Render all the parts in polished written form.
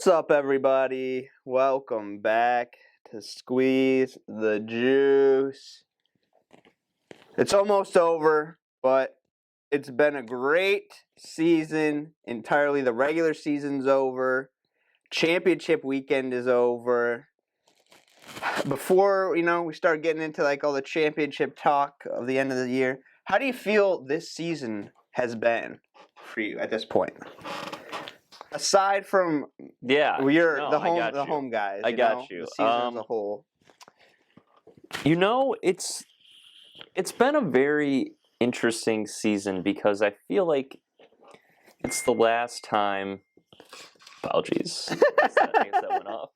What's up, everybody? Welcome back to Squeeze the Juice. It's almost over, but it's been a great season entirely. The regular season's over. Championship weekend is over. Before, we start getting into all the championship talk of the end of the year, how do you feel this season has been for you at this point? Aside from the home guys, I got you. The season as a whole. It's been a very interesting season because I feel like it's the last time. Apologies. I guess that went off.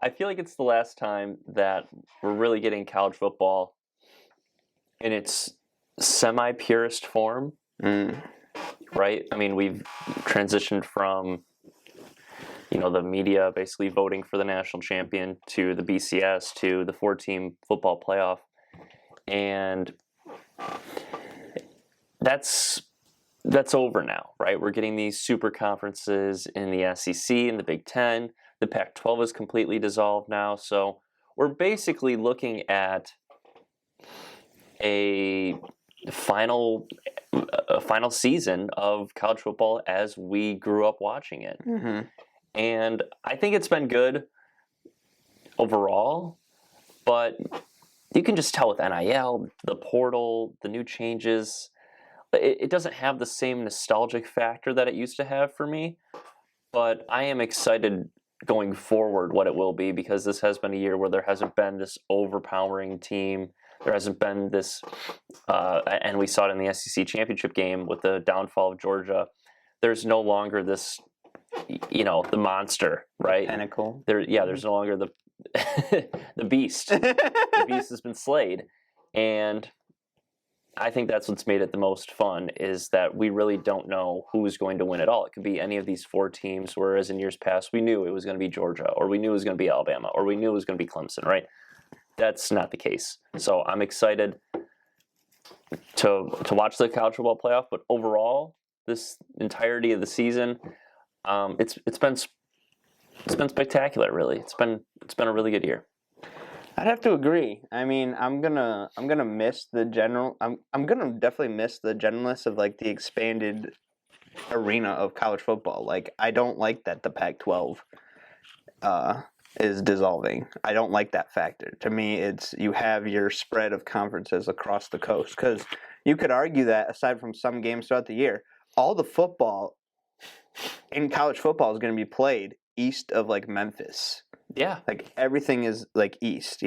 I feel like it's the last time that we're really getting college football in its semi-purist form. Right? I mean, we've transitioned from, the media basically voting for the national champion to the BCS to the 4-team football playoff. And that's over now, right? We're getting these super conferences in the SEC and the Big Ten. The Pac-12 is completely dissolved now. So we're basically looking at a final season of college football as we grew up watching it. Mm-hmm. And I think it's been good overall, but you can just tell with NIL, the portal, the new changes, it doesn't have the same nostalgic factor that it used to have for me. But I am excited going forward what it will be, because this has been a year where there hasn't been this overpowering team. There hasn't been this, and we saw it in the SEC championship game with the downfall of Georgia. There's no longer this, the monster, right? Pinnacle. There's no longer the the beast. The beast has been slayed, and I think that's what's made it the most fun, is that we really don't know who's going to win it all. It could be any of these 4 teams, whereas in years past we knew it was going to be Georgia, or we knew it was going to be Alabama, or we knew it was going to be Clemson, right? That's not the case. So I'm excited to watch the college football playoff, but overall, this entirety of the season, it's been spectacular. Really, it's been a really good year. I'd have to agree. I mean, I'm gonna miss the general. I'm gonna definitely miss the gentleness of the expanded arena of college football. I don't like that the Pac-12 is dissolving. I don't like that factor. To me, it's you have your spread of conferences across the coast, because you could argue that aside from some games throughout the year, all the football in college football is going to be played east of Memphis. Yeah. Everything is east,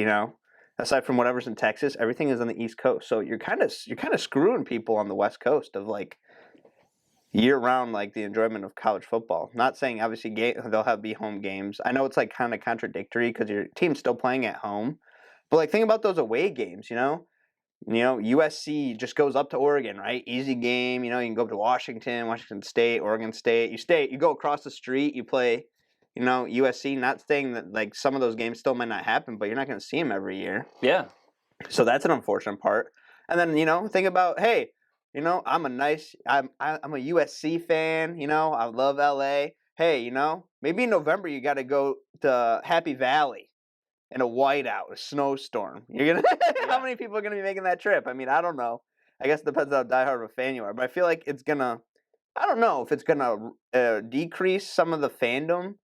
Aside from whatever's in Texas, everything is on the East Coast. So you're kind of screwing people on the West Coast of year round the enjoyment of college football. Not saying obviously they'll be home games. I know it's kind of contradictory because your team's still playing at home, but think about those away games. USC just goes up to Oregon, right? Easy game. You can go up to Washington State, Oregon State. You go across the street. You play, USC. Not saying that some of those games still might not happen, but you're not going to see them every year. Yeah. So that's an unfortunate part. And then think about, hey, I'm a USC fan. I love LA. Hey, maybe in November you got to go to Happy Valley in a whiteout, a snowstorm. You're gonna How many people are gonna be making that trip? I mean, I don't know. I guess it depends how diehard of a fan you are. But I feel like it's gonna. I don't know if it's gonna decrease some of the fandom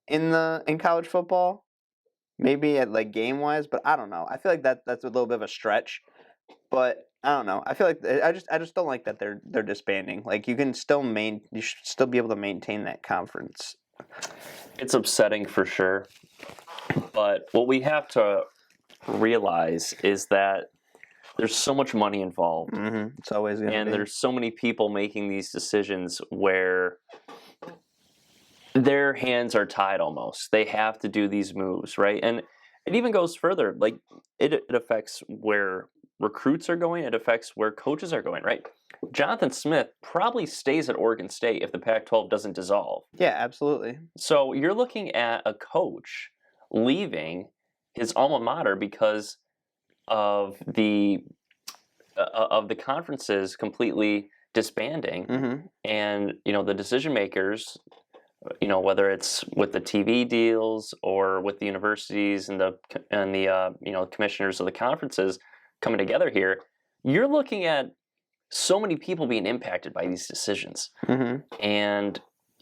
in college football. Maybe at game wise, but I don't know. I feel like that's a little bit of a stretch. But I don't know. I feel like I just don't like that they're disbanding. You can still you should still be able to maintain that conference. It's upsetting for sure. But what we have to realize is that there's so much money involved. Mm-hmm. It's always going to be. And there's so many people making these decisions where their hands are tied almost. They have to do these moves, right? And it even goes further. It affects where recruits are going. It affects where coaches are going, right? Jonathan Smith probably stays at Oregon State if the Pac-12 doesn't dissolve. Yeah, absolutely. So you're looking at a coach leaving his alma mater because of the conferences completely disbanding, mm-hmm. and the decision makers whether it's with the TV deals or with the universities and the commissioners of the conferences coming together here, you're looking at so many people being impacted by these decisions, and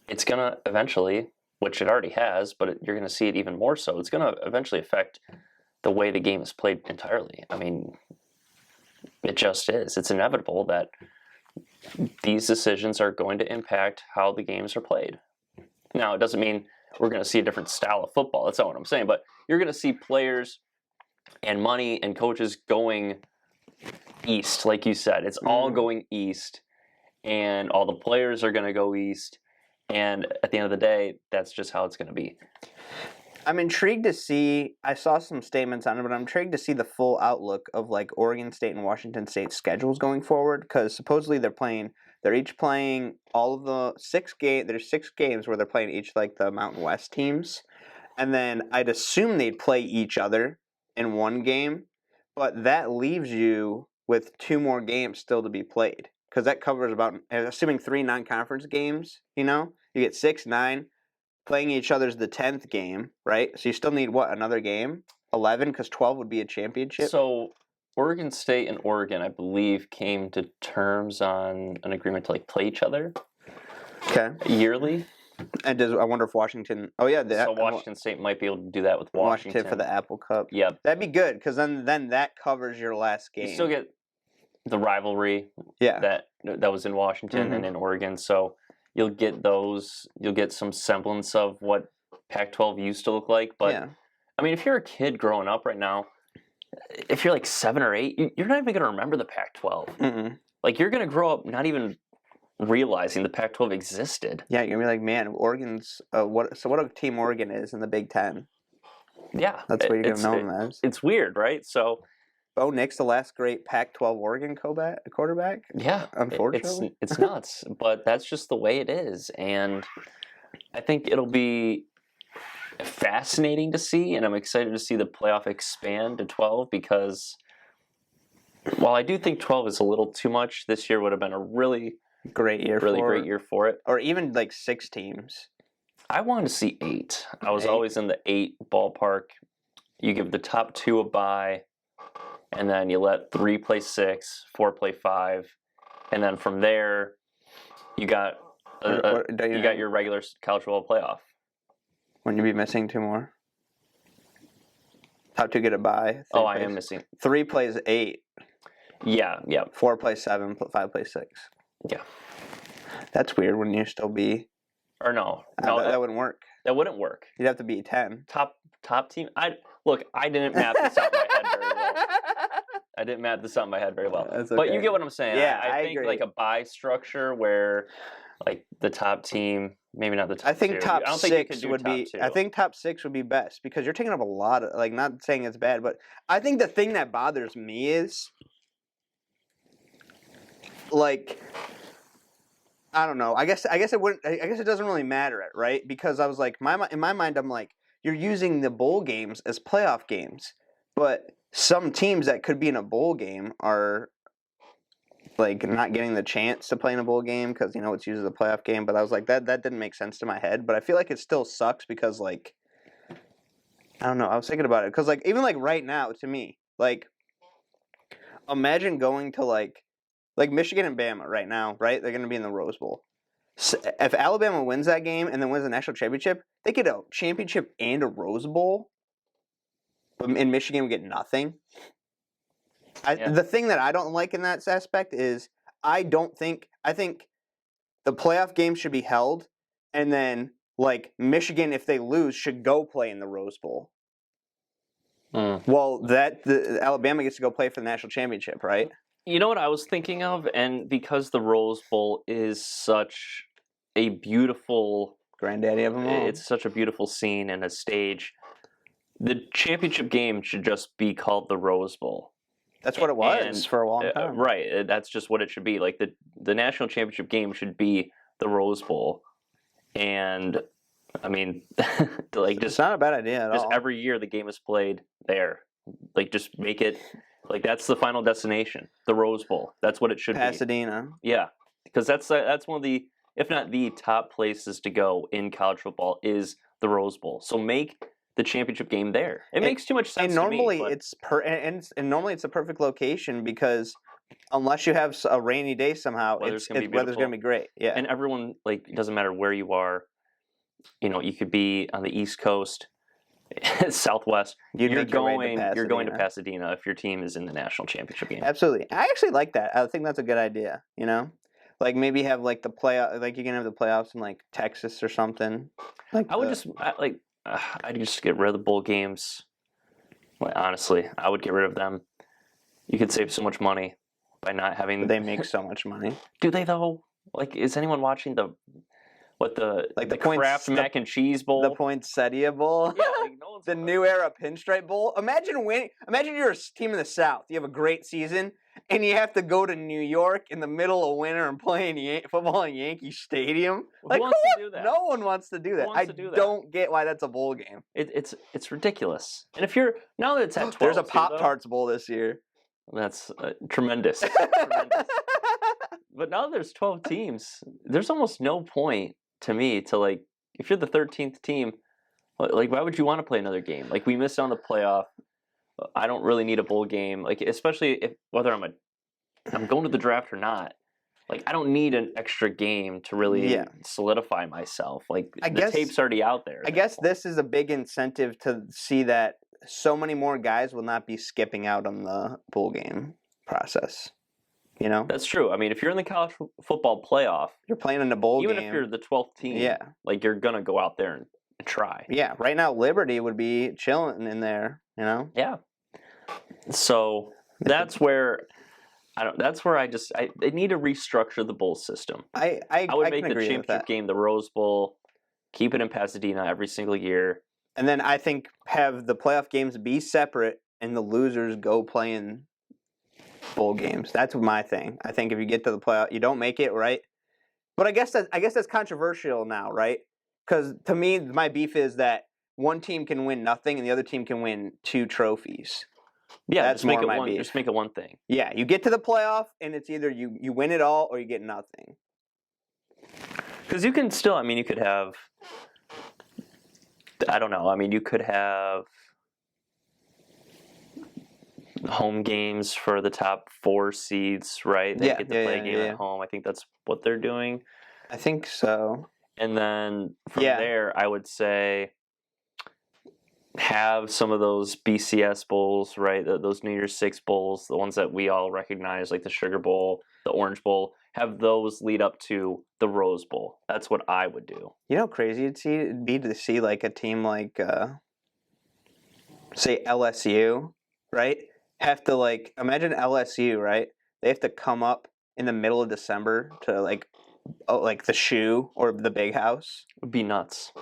it's gonna eventually, which it already has, but you're gonna see it even more so. It's gonna eventually affect the way the game is played entirely. I mean, it just is. It's inevitable that these decisions are going to impact how the games are played. Now, it doesn't mean we're going to see a different style of football. That's not what I'm saying. But you're going to see players and money and coaches going east, like you said. It's all going east, and all the players are going to go east. And at the end of the day, that's just how it's going to be. I'm intrigued to see. I saw some statements on it, but I'm intrigued to see the full outlook of like Oregon State and Washington State schedules going forward. Because supposedly they're each playing all of the 6 games. There's 6 games where they're playing each like the Mountain West teams, and then I'd assume they'd play each other in one game, but that leaves you with 2 more games still to be played. Because that covers about, assuming 3 non-conference games. You get 6, 9. Playing each other's the 10th game, right? So you still need, another game? 11, because 12 would be a championship? So Oregon State and Oregon, I believe, came to terms on an agreement to play each other yearly. And I wonder if Washington... Oh, yeah. So Washington State might be able to do that with Washington. For the Apple Cup. Yep. That'd be good, because then that covers your last game. You still get the rivalry that was in Washington and in Oregon, so... You'll get some semblance of what Pac-12 used to look like. But, I mean, if you're a kid growing up right now, if you're like 7 or 8, you're not even going to remember the Pac-12. Like, you're going to grow up not even realizing the Pac-12 existed. Yeah, you're going to be like, man, Oregon's... what a team Oregon is in the Big Ten. Yeah. That's what you're going to know them as. It's weird, right? So... Bo Nix, the last great Pac-12 Oregon quarterback? Yeah. Unfortunately. It's nuts, but that's just the way it is. And I think it'll be fascinating to see, and I'm excited to see the playoff expand to 12 because while I do think 12 is a little too much, this year would have been a really great year for it. Or even like 6 teams. I wanted to see 8. I was always in the 8 ballpark. You give the top 2 a bye. And then you let 3 play 6, 4 play 5, and then from there, you got your regular college football playoff. Wouldn't you be missing 2 more? Top 2 get a bye. I am missing. 3 plays 8. Yeah. 4 plays 7, 5 plays 6. Yeah. That's weird. Wouldn't you still be? Or no, that wouldn't work. That wouldn't work. You'd have to be 10. Top team. I didn't map this out in my head very well. I didn't map this out in my head very well. Okay. But you get what I'm saying. Yeah, I think agree. like a bye structure where like the top team, maybe not the top 2. I think top 6 would be. 2. I think top 6 would be best because you're taking up a lot of not saying it's bad, but I think the thing that bothers me is I don't know. I guess it wouldn't. I guess it doesn't really matter, right? Because I was like, in my mind, I'm like, you're using the bowl games as playoff games, but some teams that could be in a bowl game are like not getting the chance to play in a bowl game because it's used as a playoff game. But I was like, that didn't make sense to my head. But I feel like it still sucks because I don't know. I was thinking about it because even right now to me, imagine going to like Michigan and Bama right now, right? They're going to be in the Rose Bowl. So if Alabama wins that game and then wins the national championship, they get a championship and a Rose Bowl. But in Michigan, we get nothing. The thing that I don't like in that aspect is I think the playoff game should be held, and then Michigan, if they lose, should go play in the Rose Bowl. Well, the Alabama gets to go play for the national championship, right? You know what I was thinking of? And because the Rose Bowl is such a beautiful... Granddaddy of them all. It's such a beautiful scene and a stage. The championship game should just be called the Rose Bowl. That's what it was for a long time. Right. That's just what it should be. Like the national championship game should be the Rose Bowl. And, I mean, it's not a bad idea at all. Just every year the game is played there. Just make it... that's the final destination, the Rose Bowl. That's what it should Pasadena. be. Yeah, because that's one of the if not the top places to go in college football is the Rose Bowl. So make the championship game there. It makes too much sense And normally to me. and normally it's a perfect location because unless you have a rainy day somehow, Weather's weather's going to be great. Yeah. And everyone, like, it doesn't matter where you are. You know, you could be on the East Coast, Southwest. You're going to Pasadena if your team is in the national championship game. Absolutely. I actually like that. I think that's a good idea, you know? Like maybe have like the playoff, like you can have the playoffs in like Texas or something. Like I'd just get rid of the bowl games. Like, honestly, I would get rid of them. You could save so much money by not having. They make so much money. Do they though? Like, is anyone watching the Kraft mac and cheese bowl? The Poinsettia Bowl? Yeah, like, no one's the New Era Pinstripe Bowl? Imagine winning. Imagine you're a team in the South. You have a great season, and you have to go to New York in the middle of winter and play football in Yankee Stadium. Who wants to do that? No one wants to do that. I don't get why that's a bowl game. It's ridiculous. And if you're now that it's at 12, there's a Pop-Tarts Bowl this year. That's tremendous. Tremendous. But now there's 12 teams. There's almost no point to me to, like, if you're the 13th team, like, why would you want to play another game? Like, we missed on the playoff. I don't really need a bowl game. Like, especially if whether I'm going to the draft or not. Like, I don't need an extra game to really solidify myself. Like, the tape's already out there. I guess this is a big incentive to see that so many more guys will not be skipping out on the bowl game process. You know? That's true. I mean, if you're in the college football playoff, you're playing in a bowl game. Even if you're the 12th team, like, you're going to go out there and try. Yeah. Right now, Liberty would be chilling in there, you know? Yeah. So that's where I need to restructure the bowl system. I would make the championship game the Rose Bowl, keep it in Pasadena every single year. And then I think have the playoff games be separate and the losers go play in bowl games. That's my thing. I think if you get to the playoff, you don't make it, right? But I guess that's controversial now, right? Because to me, my beef is that one team can win nothing and the other team can win 2 trophies. Yeah, that's more my beef. Just make it one thing. Yeah, you get to the playoff and it's either you win it all or you get nothing. Because you can still, I mean, you could have, I don't know, I mean, you could have home games for the top 4 seeds, right? They get to play a game at home. I think that's what they're doing. I think so. And then from there, I would say have some of those BCS bowls, right? Those New Year's Six bowls, the ones that we all recognize, like the Sugar Bowl, the Orange Bowl, have those lead up to the Rose Bowl. That's what I would do. You know how crazy it'd be to see like a team like, say, LSU, right? Have to, like, imagine LSU, right? They have to come up in the middle of December to like the Shoe or the Big House. It would be nuts.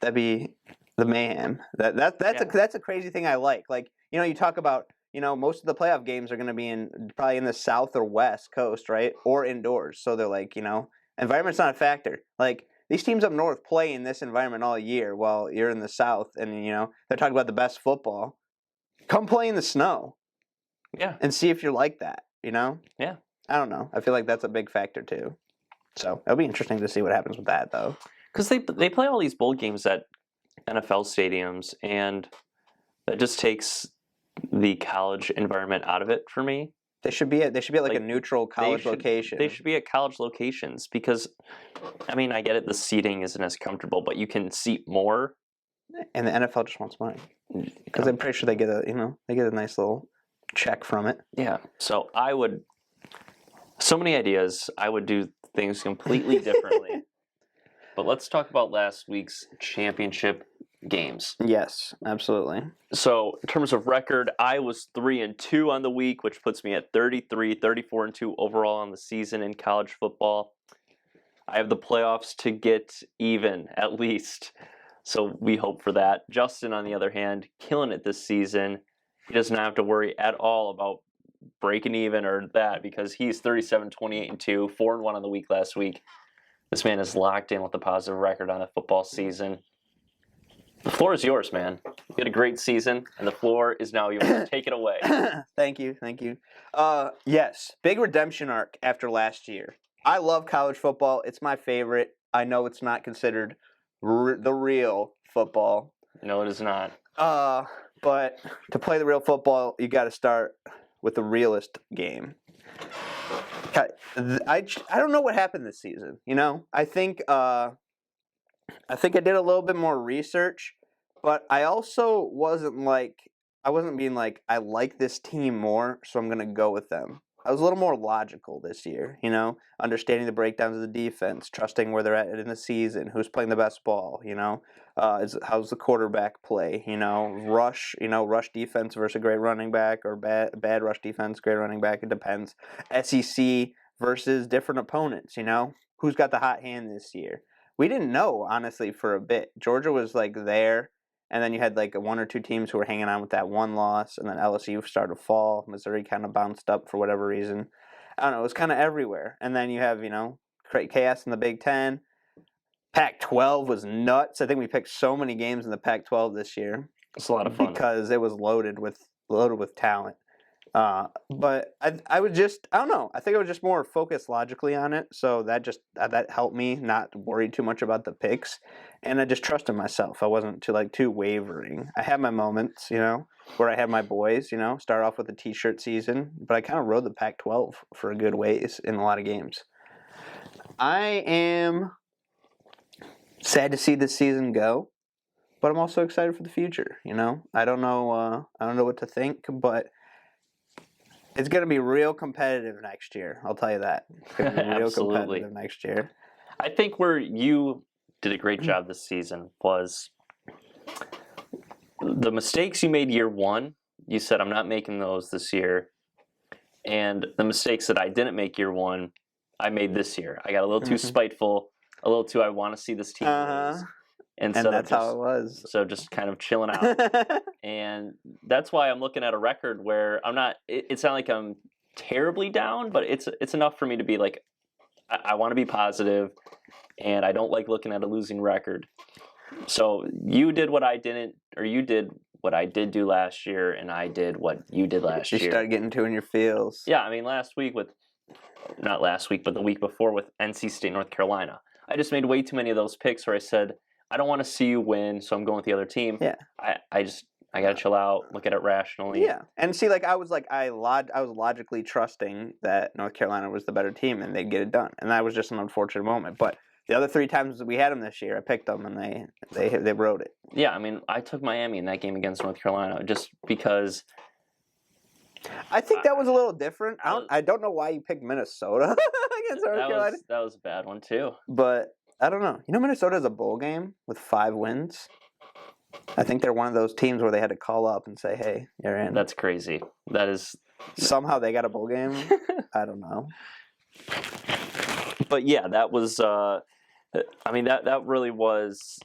That'd be the mayhem. That's a crazy thing I like. Like, you know, you talk about, you know, most of the playoff games are going to be probably in the South or West Coast, right? Or indoors. So they're like, you know, environment's not a factor. Like, these teams up north play in this environment all year while you're in the South and, you know, they're talking about the best football. Come play in the snow. Yeah. And see if you're like that, you know? Yeah. I don't know. I feel like that's a big factor too. So it'll be interesting to see what happens with that, though. Because they play all these bowl games at NFL stadiums, and that just takes the college environment out of it for me. They should be at like a neutral college location. They should be at college locations because, I mean, I get it. The seating isn't as comfortable, but you can seat more. And the NFL just wants money because I'm pretty sure they get a nice little check from it. Yeah. So so many ideas. I would do things completely differently. But let's talk about last week's championship games. Yes, absolutely. So in terms of record, I was 3-2 on the week, which puts me at 34-2 overall on the season in college football. I have the playoffs to get even, at least. So we hope for that. Justin, on the other hand, killing it this season. He doesn't have to worry at all about breaking even or that because he's 37-28-2, 4-1 on the week last week. This man is locked in with a positive record on a football season. The floor is yours, man. You had a great season, and the floor is now yours. Take it away. Thank you. Yes, big redemption arc after last year. I love college football. It's my favorite. I know it's not considered the real football. No, it is not. But to play the real football, you got to start with the realest game. I don't know what happened this season. You know, I think I did a little bit more research, but I also I wasn't being like, I like this team more, so I'm gonna go with them. I was a little more logical this year, you know, understanding the breakdowns of the defense, trusting where they're at in the season, who's playing the best ball, you know, how's the quarterback play, rush defense versus a great running back, or bad rush defense, great running back. It depends. SEC versus different opponents, who's got the hot hand this year. We didn't know, honestly, for a bit. Georgia was like there. And then you had like one or two teams who were hanging on with that one loss, and then LSU started to fall. Missouri kind of bounced up for whatever reason. I don't know. It was kind of everywhere. And then you have, chaos in the Big Ten. Pac-12 was nuts. I think we picked so many games in the Pac-12 this year. It's a lot of fun because it was loaded with talent. But I don't know. I think I was just more focused logically on it, so that helped me not worry too much about the picks, and I just trusted myself. I wasn't too wavering. I had my moments, where I had my boys, start off with a T-shirt season, but I kind of rode the Pac-12 for a good ways in a lot of games. I am sad to see this season go, but I'm also excited for the future. I don't know what to think, but it's going to be real competitive next year. I'll tell you that. It's going to be real competitive next year. I think where you did a great job this season was the mistakes you made year one. You said, I'm not making those this year. And the mistakes that I didn't make year one, I made this year. I got a little too spiteful, a little too I want to see this team lose. And that's how it was. So just kind of chilling out. And that's why I'm looking at a record where I'm not, it's not like I'm terribly down, but it's enough for me to be like, I want to be positive, and I don't like looking at a losing record. So you did what I didn't, or you did what I did do last year, and I did what you did last year. You started getting in your feels. Yeah, I mean, not last week, but the week before with NC State, North Carolina. I just made way too many of those picks where I said, I don't want to see you win, so I'm going with the other team. Yeah. I got to chill out, look at it rationally. Yeah. And see, I was logically trusting that North Carolina was the better team and they'd get it done. And that was just an unfortunate moment. But the other three times that we had them this year, I picked them and they wrote it. Yeah, I mean, I took Miami in that game against North Carolina just because. I think that was a little different. I don't know why you picked Minnesota against North Carolina. That was a bad one too. But I don't know. Minnesota has a bowl game with 5 wins. I think they're one of those teams where they had to call up and say, "Hey, you're in." That's crazy. That is somehow they got a bowl game. I don't know. But yeah, that was. I mean, that really was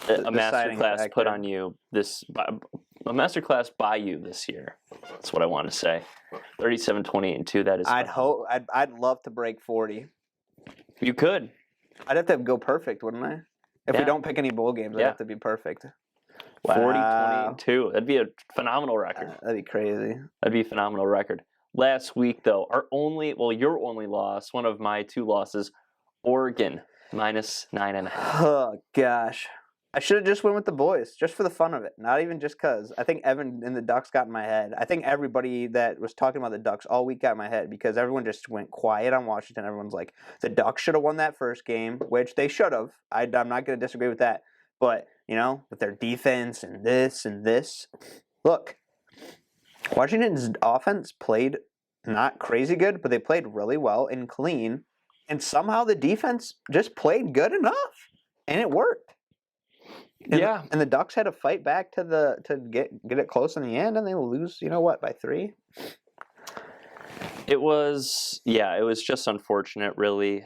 a masterclass put on you. A masterclass by you this year. That's what I want to say. 37, 28, and 2. That is. I'd love to break 40. You could. I'd have to go perfect, wouldn't I? If we don't pick any bowl games, I'd have to be perfect. Wow. 40, 20, and 2. That'd be a phenomenal record. That'd be crazy. That'd be a phenomenal record. Last week, though, your only loss, one of my 2 losses, Oregon, -9.5. Oh, gosh. I should have just went with the boys, just for the fun of it. Not even just because. I think Evan and the Ducks got in my head. I think everybody that was talking about the Ducks all week got in my head because everyone just went quiet on Washington. Everyone's like, the Ducks should have won that first game, which they should have. I'm not going to disagree with that. But, with their defense and this. Look, Washington's offense played not crazy good, but they played really well and clean. And somehow the defense just played good enough. And it worked. And the Ducks had to fight back to get it close in the end, and they lose, by 3? It was just unfortunate, really.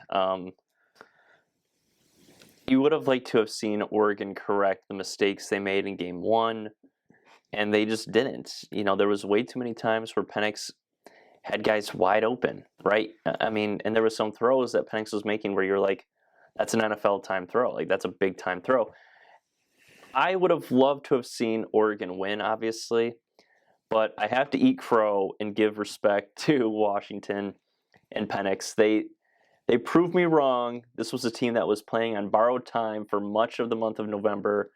You would have liked to have seen Oregon correct the mistakes they made in game 1, and they just didn't. There was way too many times where Penix had guys wide open, right? I mean, and there were some throws that Penix was making where you're like, that's an NFL time throw. Like, that's a big time throw. I would have loved to have seen Oregon win, obviously, but I have to eat crow and give respect to Washington and Penix. They proved me wrong. This was a team that was playing on borrowed time for much of the month of November,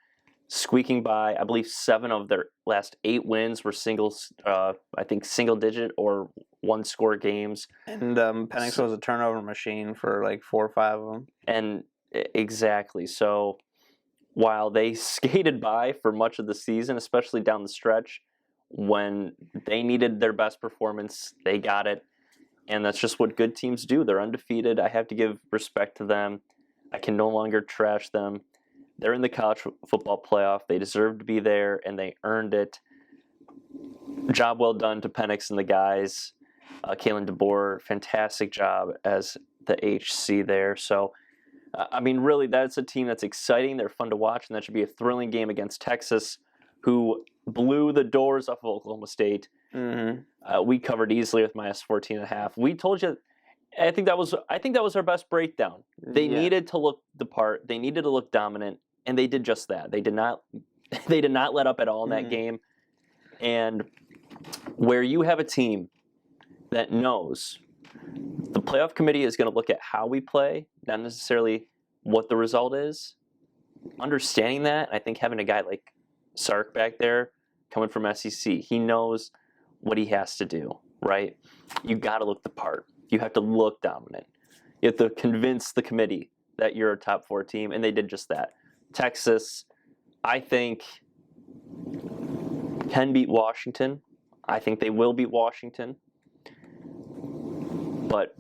squeaking by. I believe 7 of their last 8 wins were singles. I think single digit or 1-score games. And Penix was a turnover machine for like 4 or 5 of them. And exactly. So while they skated by for much of the season, especially down the stretch, when they needed their best performance, they got it. And that's just what good teams do. They're undefeated. I have to give respect to them. I can no longer trash them. They're in the college football playoff. They deserve to be there, and they earned it. Job well done to Penix and the guys. Kalen DeBoer, fantastic job as the HC there. So, I mean, really, that's a team that's exciting. They're fun to watch, and that should be a thrilling game against Texas, who blew the doors off of Oklahoma State. Mm-hmm. We covered easily with minus 14.5. We told you. I think that was our best breakdown. They needed to look the part. They needed to look dominant, and they did just that. They did not let up at all in that game. And where you have a team that knows the playoff committee is going to look at how we play, not necessarily what the result is. Understanding that, I think having a guy like Sark back there coming from SEC, he knows what he has to do, right? You got to look the part. You have to look dominant. You have to convince the committee that you're a top 4 team, and they did just that. Texas, I think, can beat Washington. I think they will beat Washington. But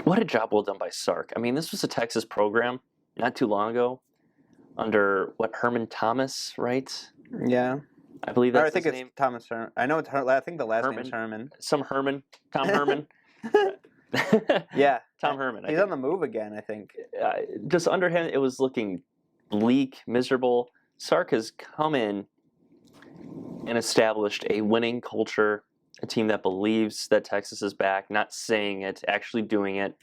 what a job well done by Sark. I mean, this was a Texas program not too long ago under, Herman Thomas, right? Yeah. I believe that's I think his it's name. Thomas Herman. I know it's I think the last Herman. name's Herman. Some Herman. Tom Herman. Yeah. Tom Herman. He's on the move again, I think. Just under him, it was looking bleak, miserable. Sark has come in and established a winning culture, a team that believes that Texas is back, not saying it, actually doing it.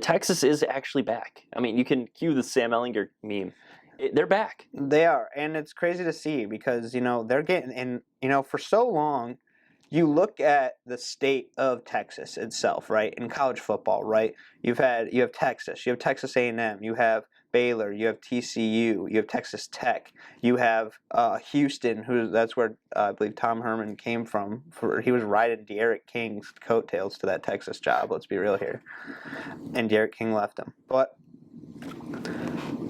Texas is actually back. I mean, you can cue the Sam Ehlinger meme. They're back. They are, and it's crazy to see because, they're getting, and, for so long, you look at the state of Texas itself, right, in college football, right? You have Texas, you have Texas A&M, you have Baylor, you have TCU, you have Texas Tech, you have Houston, that's where I believe Tom Herman came from. He was riding De'Aaron King's coattails to that Texas job. Let's be real here, and De'Aaron King left him. But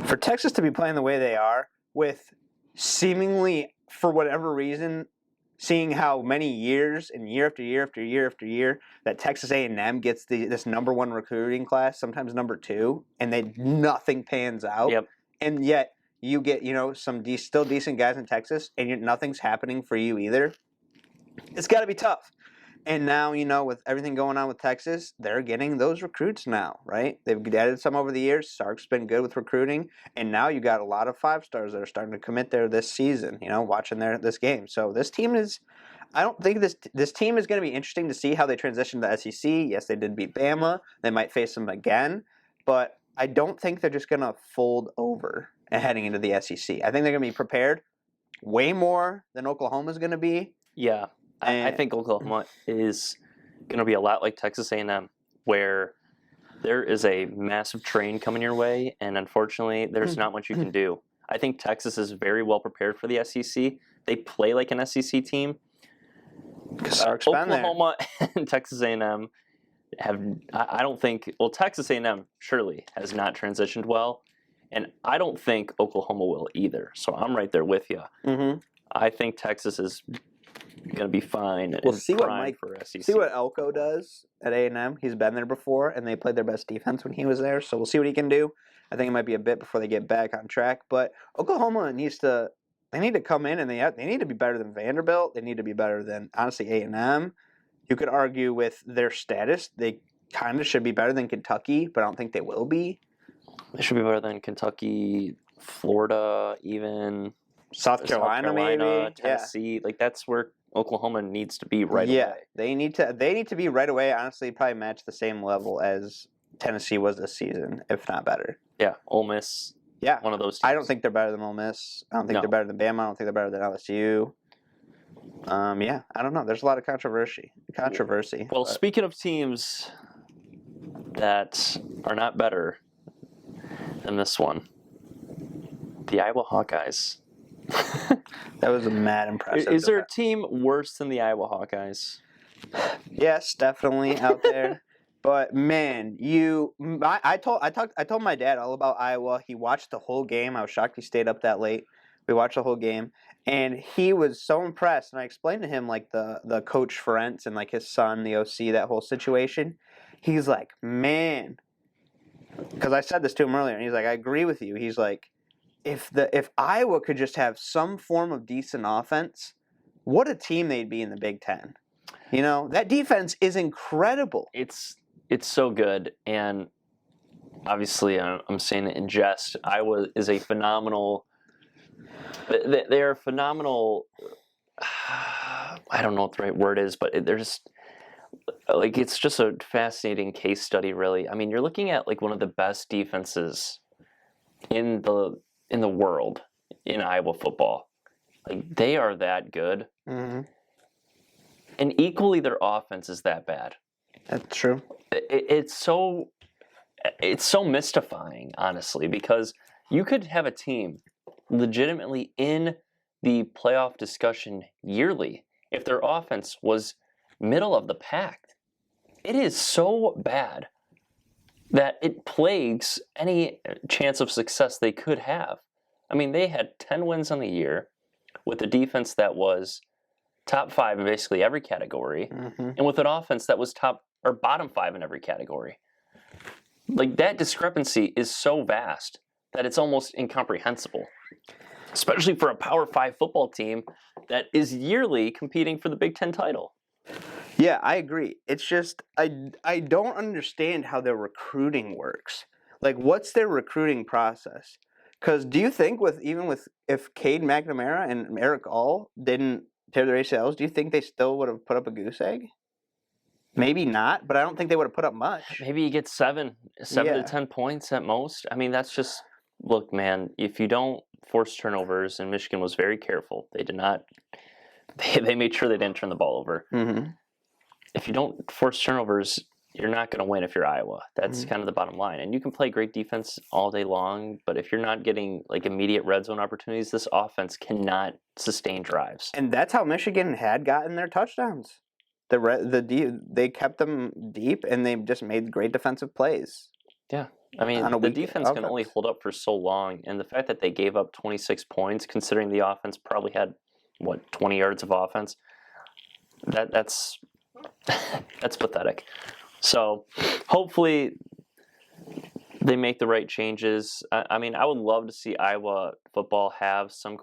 for Texas to be playing the way they are, with seemingly, for whatever reason, seeing how many years and year after year after year after year that Texas A&M gets this number 1 recruiting class, sometimes number 2, and nothing pans out. Yep. And yet you get some still decent guys in Texas, and nothing's happening for you either. It's got to be tough. And now, with everything going on with Texas, they're getting those recruits now, right? They've added some over the years. Sark's been good with recruiting. And now you got a lot of 5-stars that are starting to commit there this season, watching this game. So this team is – I don't think this team is going to be interesting to see how they transition to the SEC. Yes, they did beat Bama. They might face them again. But I don't think they're just going to fold over heading into the SEC. I think they're going to be prepared way more than Oklahoma's going to be. Yeah. I think Oklahoma is going to be a lot like Texas A&M, where there is a massive train coming your way, and unfortunately, there's not much you can do. I think Texas is very well prepared for the SEC. They play like an SEC team. Oklahoma and Texas A&M have, I don't think, Texas A&M surely has not transitioned well, and I don't think Oklahoma will either. So I'm right there with you. Mm-hmm. I think Texas is going to be fine. We'll see what see what Elko does at A&M. He's been there before, and they played their best defense when he was there. So we'll see what he can do. I think it might be a bit before they get back on track. But Oklahoma needs to come in, and they need to be better than Vanderbilt. They need to be better than, honestly, A&M. You could argue with their status, they kind of should be better than Kentucky, but I don't think they will be. They should be better than Kentucky, Florida, even South Carolina, maybe Tennessee. Yeah. Like that's where Oklahoma needs to be right away. Yeah, they need to be right away. Honestly, probably match the same level as Tennessee was this season, if not better. Yeah, Ole Miss. Yeah, one of those teams. I don't think they're better than Ole Miss. I don't think they're better than Bama. I don't think they're better than LSU. Yeah, I don't know. There's a lot of controversy. Well, speaking of teams that are not better than this one. The Iowa Hawkeyes. That was a mad impressive. Is there a team worse than the Iowa Hawkeyes? Yes, definitely out there. But man, I told my dad all about Iowa. He watched the whole game. I was shocked he stayed up that late. We watched the whole game, and he was so impressed. And I explained to him like the coach Ferentz and like his son, the OC, that whole situation. He's like, man, because I said this to him earlier, and he's like, I agree with you. He's like, if Iowa could just have some form of decent offense, what a team they'd be in the Big Ten. You know, that defense is incredible. It's so good, and obviously I'm saying it in jest. Iowa is a phenomenal. They are phenomenal. I don't know what the right word is, but they're just like, it's just a fascinating case study, really. I mean, you're looking at like one of the best defenses in the world in Iowa football. Like, they are that good. Mm-hmm. And equally, their offense is that bad. That's true. It's so mystifying, honestly, because you could have a team legitimately in the playoff discussion yearly if their offense was middle of the pack. It is so bad that it plagues any chance of success they could have. I mean, they had 10 wins on the year with a defense that was top 5 in basically every category, Mm-hmm. and with an offense that was top or bottom 5 in every category. Like, that discrepancy is so vast that it's almost incomprehensible, especially for a Power 5 football team that is yearly competing for the Big Ten title. Yeah, I agree. It's just I don't understand how their recruiting works. Like, what's their recruiting process? Because do you think if Cade McNamara and Eric All didn't tear their ACLs, do you think they still would have put up a goose egg? Maybe not, but I don't think they would have put up much. Maybe you get 7 to 10 points at most. I mean, that's just, look, man, if you don't force turnovers, and Michigan was very careful. They did not, they made sure they didn't turn the ball over. Mm-hmm. If you don't force turnovers, you're not going to win if you're Iowa. That's kind of the bottom line. And you can play great defense all day long, but if you're not getting like immediate red zone opportunities, this offense cannot sustain drives. And that's how Michigan had gotten their touchdowns. They kept them deep, and they just made great defensive plays. Yeah. I mean, the defense can only hold up for so long, and the fact that they gave up 26 points, considering the offense probably had, 20 yards of offense, that's pathetic. So, hopefully, they make the right changes. I mean, I would love to see Iowa football have some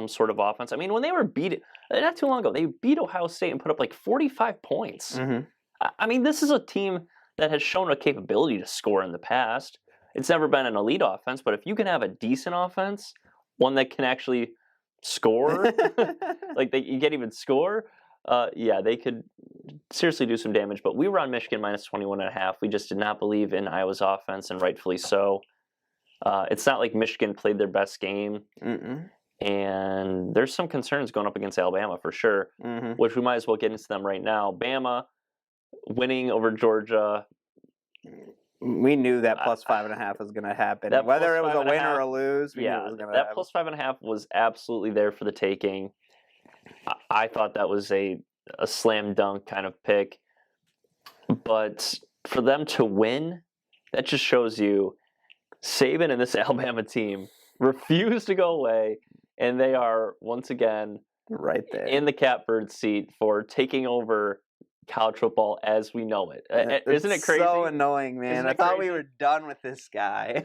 sort of offense. I mean, when they were beat, not too long ago, they beat Ohio State and put up like 45 points. Mm-hmm. I mean, this is a team that has shown a capability to score in the past. It's never been an elite offense, but if you can have a decent offense, one that can actually score, like you can't even score, yeah, they could seriously do some damage. But we were on Michigan minus 21.5. We just did not believe in Iowa's offense, and rightfully so. It's not like Michigan played their best game. Mm-mm. And there's some concerns going up against Alabama for sure, Mm-hmm. which we might as well get into them right now. Bama winning over Georgia. We knew that plus 5.5 was going to happen. Whether it was a win or a lose, we knew it was going to happen. That plus 5.5 was absolutely there for the taking. I thought that was a slam dunk kind of pick. But for them to win, that just shows you Saban and this Alabama team refuse to go away, and they are once again right there in the catbird seat for taking over college football as we know it. Isn't it crazy? So annoying, man. I thought we were done with this guy.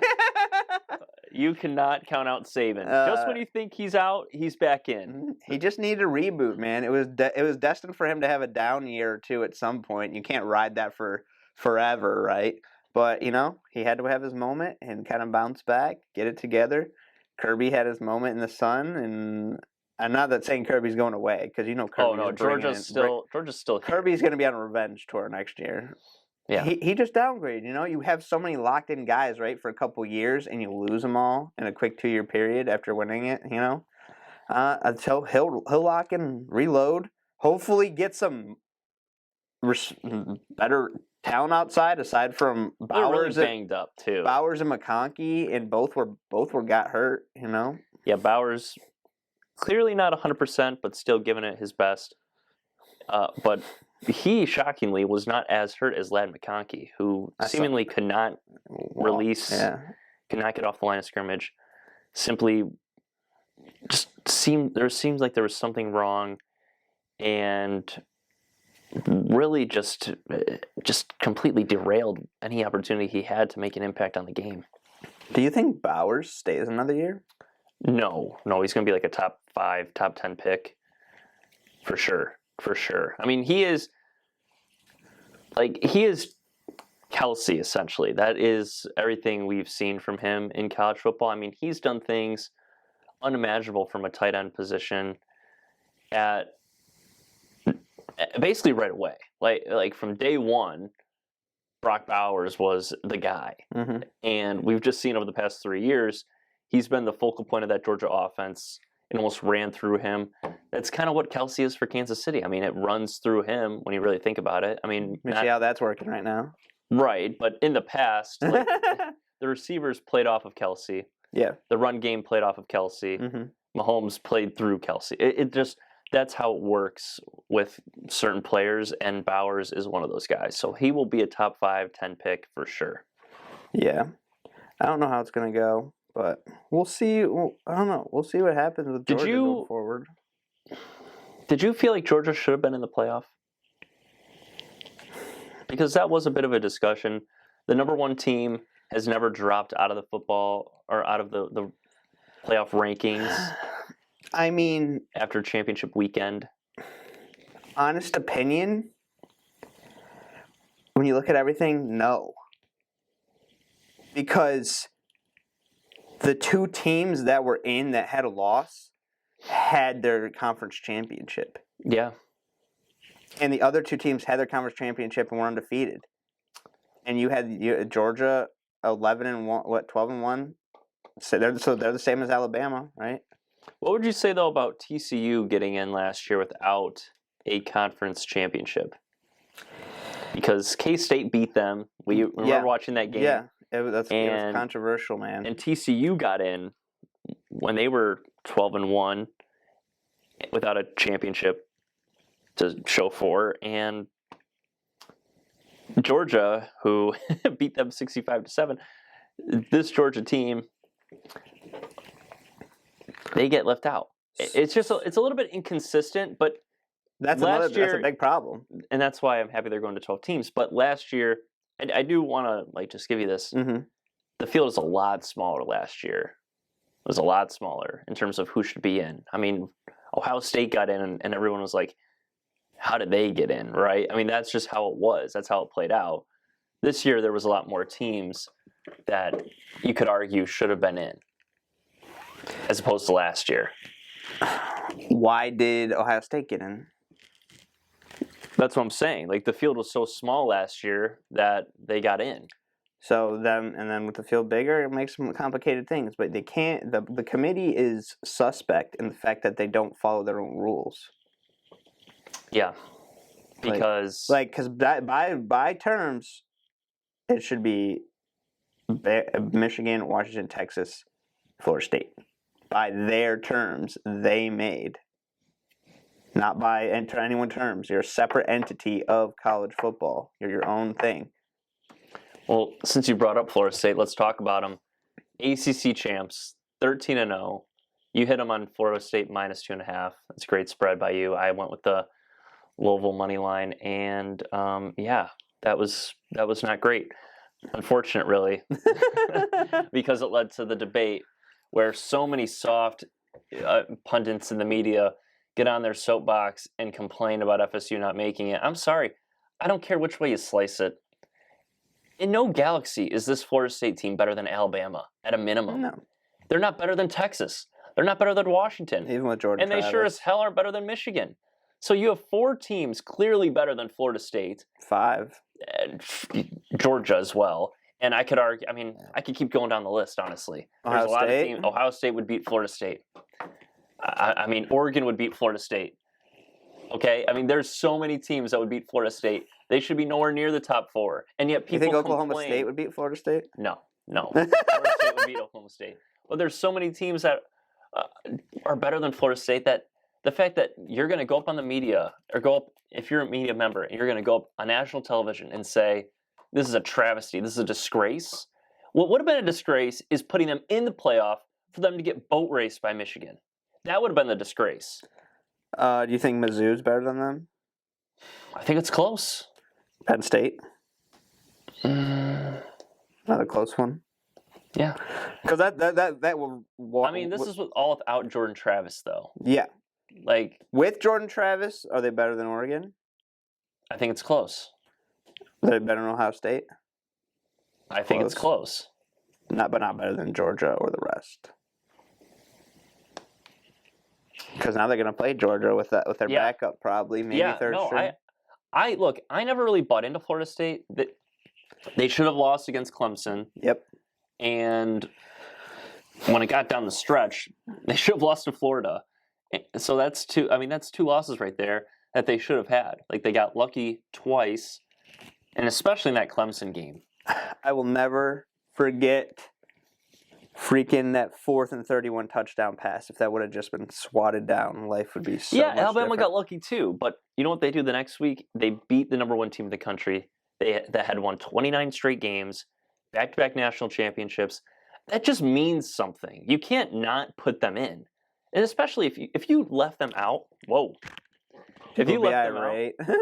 You cannot count out Saban. Just when you think he's out, he's back in. He just needed a reboot, man. It was destined for him to have a down year or two at some point. You can't ride that for forever, right? But, he had to have his moment and kind of bounce back, get it together. Kirby had his moment in the sun, and I'm not that saying Kirby's going away, because Kirby. Oh no, Georgia's still. Kirby's going to be on a revenge tour next year. Yeah, he just downgraded. You have so many locked in guys, right, for a couple years, and you lose them all in a quick 2-year period after winning it. Until he'll lock and reload. Hopefully, get some better talent outside, aside from They're really Bowers, banged up too. Bowers and McConkey, and both were got hurt. You know. Yeah, Bowers clearly not 100%, but still giving it his best. But he shockingly was not as hurt as Ladd McConkey, who seemingly could not release, could not get off the line of scrimmage. Simply, just seems like there was something wrong, and really just completely derailed any opportunity he had to make an impact on the game. Do you think Bowers stays another year? No, he's going to be like a top 5, top 10 pick for sure. I mean, he is Kelsey essentially. That is everything we've seen from him in college football. I mean, he's done things unimaginable from a tight end position at basically right away. Like from day one, Brock Bowers was the guy. Mm-hmm. And we've just seen over the past 3 years, he's been the focal point of that Georgia offense. It almost ran through him. That's kind of what Kelsey is for Kansas City. I mean, it runs through him when you really think about it. I mean, see how that's working right now. Right, but in the past, like, the receivers played off of Kelsey. Yeah. The run game played off of Kelsey. Mm-hmm. Mahomes played through Kelsey. It just, that's how it works with certain players, and Bowers is one of those guys. So he will be a top 5, 10 pick for sure. Yeah. I don't know how it's going to go, but we'll see. I don't know. We'll see what happens with Georgia going forward. Did you feel like Georgia should have been in the playoff? Because that was a bit of a discussion. The number 1 team has never dropped out of the football or out of the playoff rankings. I mean, after championship weekend. Honest opinion, when you look at everything, no. Because the 2 teams that were in that had a loss had their conference championship. Yeah. And the other 2 teams had their conference championship and were undefeated. And you had Georgia 11-1, 12-1. So they're the same as Alabama, right? What would you say though about TCU getting in last year without a conference championship? Because K-State beat them. We remember watching that game. Yeah, it was controversial, man. And TCU got in when they were 12-1 without a championship to show for, and Georgia, who beat them 65-7, this Georgia team, they get left out. It's a little bit inconsistent, but that's a big problem, and that's why I'm happy they're going to 12 teams. But last year, and I do want to just give you this: the field is a lot smaller last year. It was a lot smaller in terms of who should be in. I mean, Ohio State got in, and everyone was like, how did they get in, right? I mean, that's just how it was. That's how it played out. This year, there was a lot more teams that you could argue should have been in, as opposed to last year. Why did Ohio State get in? That's what I'm saying. Like, the field was so small last year that they got in. So then with the field bigger, it makes some complicated things. But they can't. The committee is suspect in the fact that they don't follow their own rules. Yeah, because because by terms, it should be Michigan, Washington, Texas, Florida State. By their terms, they made. Not by anyone's terms. You're a separate entity of college football. You're your own thing. Well, since you brought up Florida State, let's talk about them. ACC champs, 13-0. You hit them on Florida State -2.5. That's a great spread by you. I went with the Louisville money line, and that was not great. Unfortunate, really, because it led to the debate where so many soft pundits in the media get on their soapbox and complain about FSU not making it. I'm sorry. I don't care which way you slice it. In no galaxy is this Florida State team better than Alabama, at a minimum. No. They're not better than Texas. They're not better than Washington. Even with Jordan And they sure as hell aren't better than Michigan. So you have 4 teams clearly better than Florida State. 5. And Georgia as well. And I could argue, I could keep going down the list, honestly. There's a lot of teams. Ohio State would beat Florida State. Oregon would beat Florida State. Okay, I mean, there's so many teams that would beat Florida State. They should be nowhere near the top 4, and yet You people think Oklahoma complain. State would beat Florida State? No. Florida State would beat Oklahoma State. But there's so many teams that are better than Florida State that the fact that you're going to go up on the media or go up, if you're a media member, and you're going to go up on national television and say, this is a travesty, this is a disgrace. What would have been a disgrace is putting them in the playoff for them to get boat raced by Michigan. That would have been the disgrace. Do you think Mizzou's better than them? I think it's close. Penn State? Another close one. Yeah. Because that will. I mean, this is all without Jordan Travis, though. Yeah. Like, with Jordan Travis, are they better than Oregon? I think it's close. Are they better than Ohio State? I think it's close. But not better than Georgia or the rest. Because now they're going to play Georgia with their backup, probably maybe third string. Look, I never really bought into Florida State. They should have lost against Clemson. Yep. And when it got down the stretch, they should have lost to Florida. So that's two losses right there that they should have had. Like, they got lucky twice, and especially in that Clemson game. I will never forget freaking that 4th and 31 touchdown pass. If that would have just been swatted down, life would be so much Alabama different. got lucky too. But you know what they do the next week? They beat the number 1 team in the country. That had won 29 straight games, back-to-back national championships. That just means something. You can't not put them in. And especially if you left them out, whoa. If you left them out,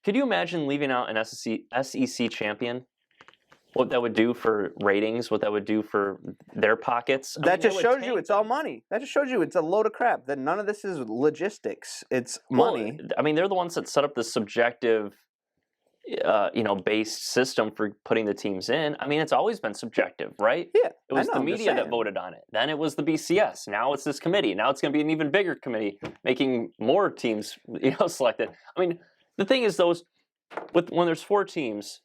could you imagine leaving out an SEC champion? What that would do for ratings, what that would do for their pockets. That just shows you it's all money. That just shows you it's a load of crap. That none of this is logistics. It's money. I mean, they're the ones that set up the subjective, based system for putting the teams in. I mean, it's always been subjective, right? Yeah, it was the media that voted on it. Then it was the BCS. Now it's this committee. Now it's going to be an even bigger committee, making more teams, selected. I mean, the thing is, when there's 4 teams,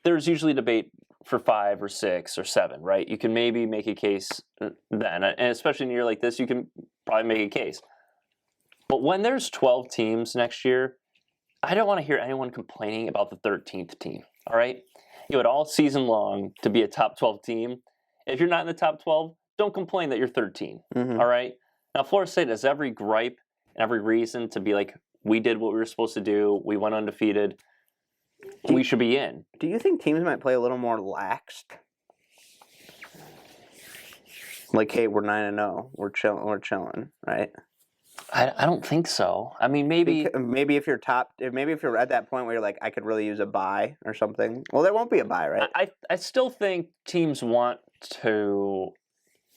there's usually debate for 5 or 6 or 7, right? You can maybe make a case then, and especially in a year like this, you can probably make a case. But when there's 12 teams next year, I don't want to hear anyone complaining about the 13th team, all right? You had all season long to be a top 12 team. If you're not in the top 12, don't complain that you're 13, all right? Now, Florida State has every gripe and every reason to be like, we did what we were supposed to do. We went undefeated. We should be in. Do you think teams might play a little more laxed? Like, hey, we're 9-0. We're chilling, right? I don't think so. I mean, maybe if you're at that point where you're like, I could really use a bye or something. Well, there won't be a bye, right? I still think teams want to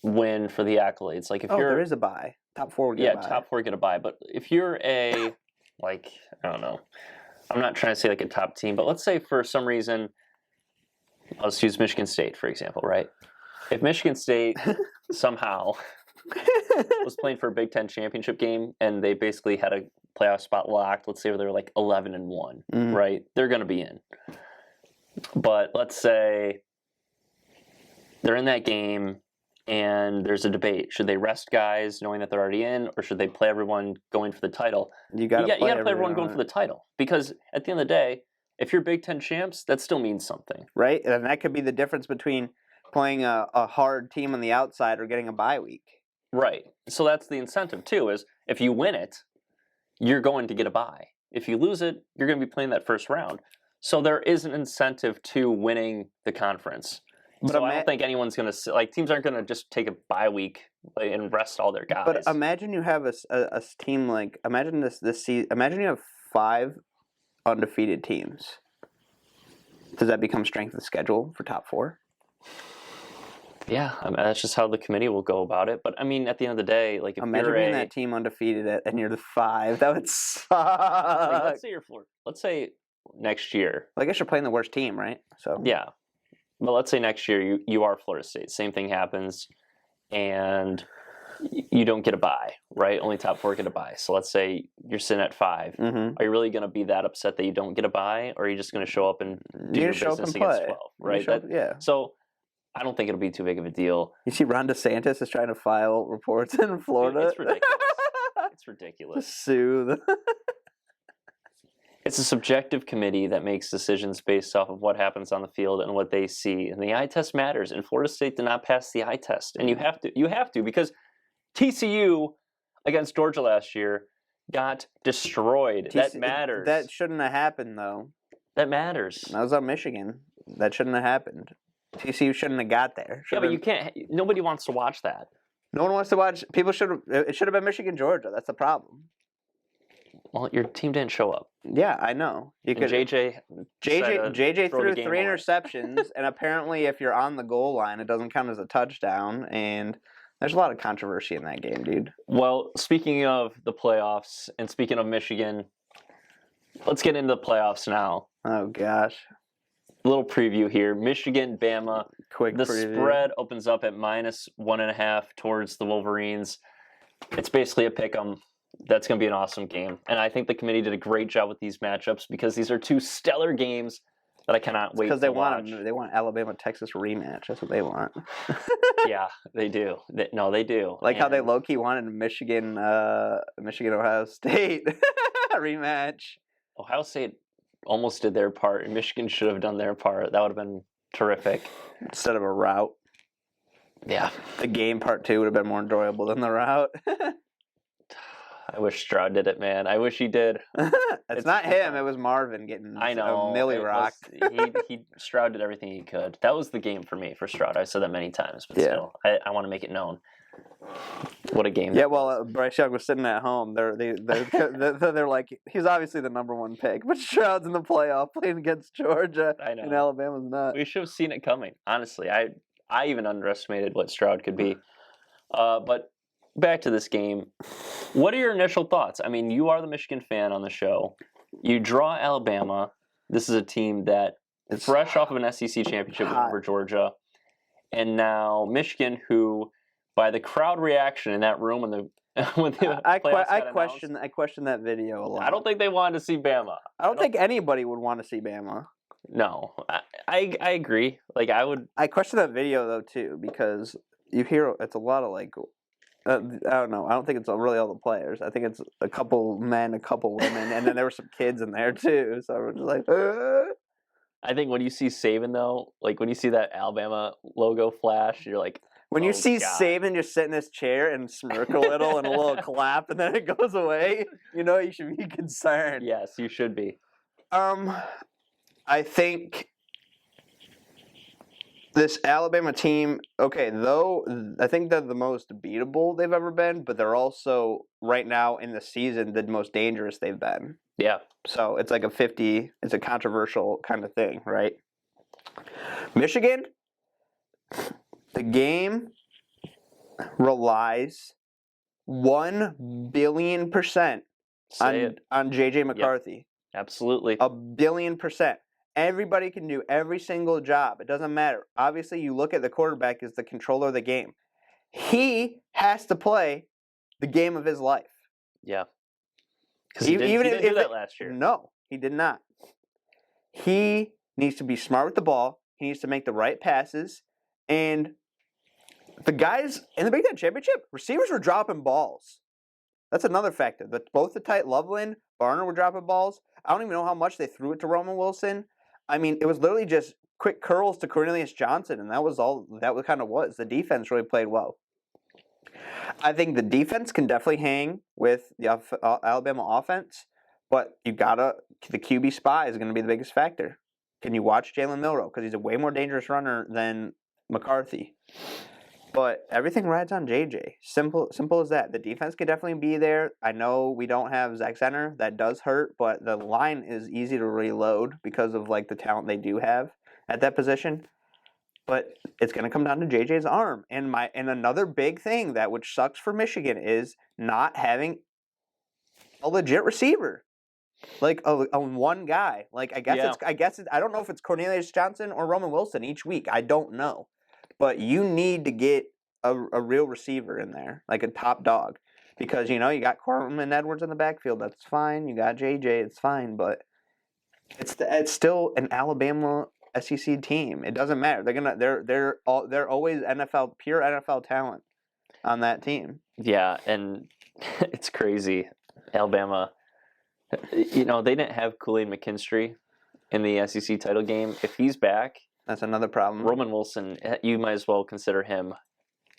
win for the accolades. Like, if there is a bye. Top 4 would get a bye. Top 4 get a bye. But if you're I don't know. I'm not trying to say like a top team, but let's say for some reason, let's use Michigan State, for example, right? If Michigan State somehow was playing for a Big Ten championship game and they basically had a playoff spot locked, let's say they were like 11-1, right? They're going to be in. But let's say they're in that game and there's a debate. Should they rest guys knowing that they're already in, or should they play everyone going for the title? You got to play everyone going for the title. Because at the end of the day, if you're Big Ten champs, that still means something. Right? And that could be the difference between playing a hard team on the outside or getting a bye week. Right. So that's the incentive, too, is if you win it, you're going to get a bye. If you lose it, you're going to be playing that first round. So there is an incentive to winning the conference. But I don't think anyone's going to teams aren't going to just take a bye week and rest all their guys. But imagine you have a team like imagine this season. Imagine you have 5 undefeated teams. Does that become strength of schedule for top 4? Yeah, I mean, that's just how the committee will go about it. But I mean, at the end of the day, like if imagine being that team undefeated and you're the 5, that would suck. Let's say you're 4. Let's say next year. Well, I guess you're playing the worst team, right? So yeah. But let's say next year you are Florida State. Same thing happens, and you don't get a bye, right? Only top 4 get a bye. So let's say you're sitting at 5. Are you really going to be that upset that you don't get a bye, or are you just going to show up and do your business against 12, right? So I don't think it'll be too big of a deal. You see Ron DeSantis is trying to file reports in Florida? It's ridiculous. It's ridiculous. To sue them. It's a subjective committee that makes decisions based off of what happens on the field and what they see. And the eye test matters. And Florida State did not pass the eye test. And you have to because TCU against Georgia last year got destroyed. That matters. That shouldn't have happened, though. That matters. That was on Michigan. That shouldn't have happened. TCU shouldn't have got there. Yeah, but you can't. Nobody wants to watch that. No one wants to watch. People should. It should have been Michigan, Georgia. That's the problem. Well, your team didn't show up. Yeah, I know. You And could. JJ threw game 3 away. interceptions, and apparently, if you're on the goal line, it doesn't count as a touchdown. And there's a lot of controversy in that game, dude. Well, speaking of the playoffs and speaking of Michigan, let's get into the playoffs now. Oh gosh. A little preview here. Michigan, Bama. Quick The preview. spread opens up at -1.5 towards the Wolverines. It's basically a pick 'em. That's going to be an awesome game. And I think the committee did a great job with these matchups because these are 2 stellar games that I cannot wait to Because they watch. want Alabama Texas rematch. That's what they want. Yeah, they do. They do. Like how they And low key wanted Michigan Ohio State rematch. Ohio State almost did their part, and Michigan should have done their part. That would have been terrific. Instead of a route. Yeah. The game part 2 would have been more enjoyable than the route. I wish Stroud did it, man. I wish he did. It's not him. It was Marvin getting I know. Millie it rocked. he Stroud did everything he could. That was the game for me for Stroud. I said that many times, but Yeah. still, I want to make it known. What a game! Yeah, that was. well, Bryce Young was sitting at home. They're like, he's obviously the number 1 pick, but Stroud's in the playoff playing against Georgia, I know. and Alabama's not. We should have seen it coming. Honestly, I even underestimated what Stroud could be. But back to this game. What are your initial thoughts? I mean, you are the Michigan fan on the show. You draw Alabama. This is a team that It's fresh off of an SEC championship win hot. over Georgia, and now Michigan, who by the crowd reaction in that room when the I playoffs got question that video a lot. I don't think they wanted to see Bama. I don't think anybody would want to see Bama. No, I agree. Like I would. I question that video though too because you hear it's a lot of like. I don't know. I don't think it's really all the players. I think it's a couple men, a couple women, and then there were some kids in there too. So we're just like, I think when you see Saban though, like when you see that Alabama logo flash, you're like, when you oh, see God. Saban just sit in his chair and smirk a little and a little clap, and then it goes away, you know you should be concerned. yes, you should be. I think this Alabama team, okay, though I think they're the most beatable they've ever been, but they're also right now in the season the most dangerous they've been. Yeah, So it's like it's a controversial kind of thing, right? Michigan, the game relies 1,000,000,000% say it. on JJ McCarthy. Absolutely. 1,000,000,000%. Everybody can do every single job. It doesn't matter. Obviously, you look at the quarterback as the controller of the game. He has to play the game of his life. Yeah. Because he didn't do that last year. No, he did not. He needs to be smart with the ball. He needs to make the right passes. And the guys in the Big Ten Championship, receivers were dropping balls. That's another factor. Both the tight Loveland, Barner were dropping balls. I don't even know how much they threw it to Roman Wilson. I mean, it was literally just quick curls to Cornelius Johnson, and that was all. That was kind of was. The defense really played well. I think the defense can definitely hang with the Alabama offense, but the QB spot is going to be the biggest factor. Can you watch Jalen Milroe? Because he's a way more dangerous runner than McCarthy. But everything rides on JJ. Simple as that. The defense could definitely be there. I know we don't have Zach Zenner. That does hurt, but the line is easy to reload because of like the talent they do have at that position. But it's going to come down to JJ's arm. And another big thing that which sucks for Michigan is not having a legit receiver. Like a one guy. Like I guess I don't know if it's Cornelius Johnson or Roman Wilson each week. I don't know. But you need to get a real receiver in there, like a top dog. Because, you got Corbin Edwards in the backfield. That's fine. You got JJ. It's fine. But it's still an Alabama SEC team. It doesn't matter. They're always pure NFL talent on that team. Yeah, and it's crazy. Alabama, You know, they didn't have Kool-Aid McKinstry in the SEC title game. If he's back, That's another problem. Roman Wilson, you might as well consider him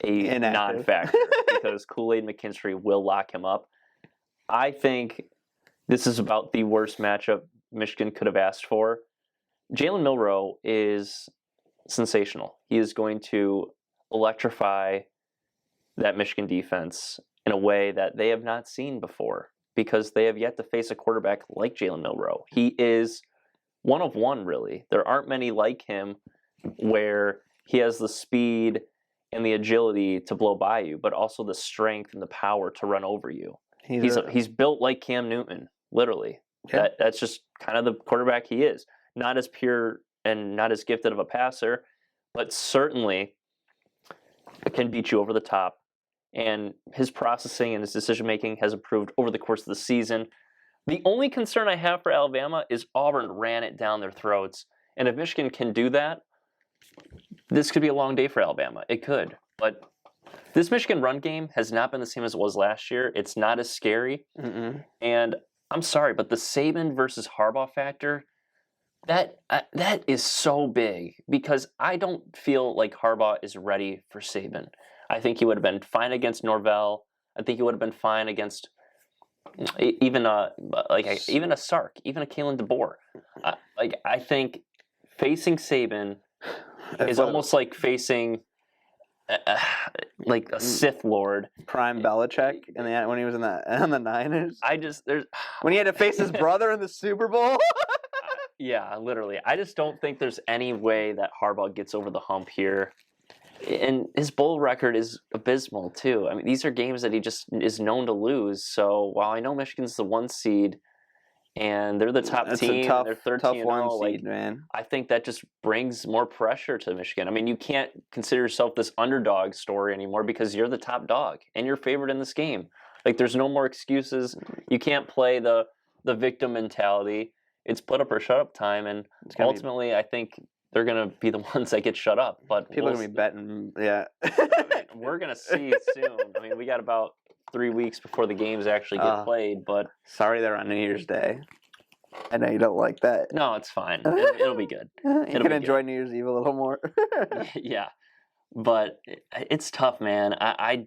a Inactive. non-factor because Kool-Aid McKinstry will lock him up. I think this is about the worst matchup Michigan could have asked for. Jalen Milroe is sensational. He is going to electrify that Michigan defense in a way that they have not seen before because they have yet to face a quarterback like Jalen Milroe. He is one of one, really. There aren't many like him where he has the speed and the agility to blow by you, but also the strength and the power to run over you. He's built like Cam Newton, literally. Yeah. That's just kind of the quarterback he is. Not as pure and not as gifted of a passer, but certainly can beat you over the top. And his processing and his decision-making has improved over the course of the season. The only concern I have for Alabama is Auburn ran it down their throats. And if Michigan can do that, this could be a long day for Alabama. It could. But this Michigan run game has not been the same as it was last year. It's not as scary. Mm-mm. And I'm sorry, but the Saban versus Harbaugh factor, that is so big because I don't feel like Harbaugh is ready for Saban. I think he would have been fine against Norvell. I think he would have been fine against even a Sark, even a Kalen DeBoer. I think facing Saban is almost like facing like a Sith Lord. Prime Belichick when he was on the Niners. There's when he had to face his brother in the Super Bowl. Yeah, literally. I just don't think there's any way that Harbaugh gets over the hump here. And his bowl record is abysmal, too. I mean, these are games that he just is known to lose. So while I know Michigan's the 1 seed and they're the top team, they're 13-0, seed, man. I think that just brings more pressure to Michigan. I mean, you can't consider yourself this underdog story anymore because you're the top dog and you're favored in this game. Like, there's no more excuses. You can't play the victim mentality. It's put up or shut up time, and ultimately, I think they're going to be the ones that get shut up. But people are going to be betting, yeah. I mean, we're going to see soon. I mean, we got about 3 weeks before the games actually get played, but... Sorry they're on New Year's Day. I know you don't like that. No, it's fine. It'll be good. You can enjoy New Year's Eve a little more. Yeah, but it's tough, man. I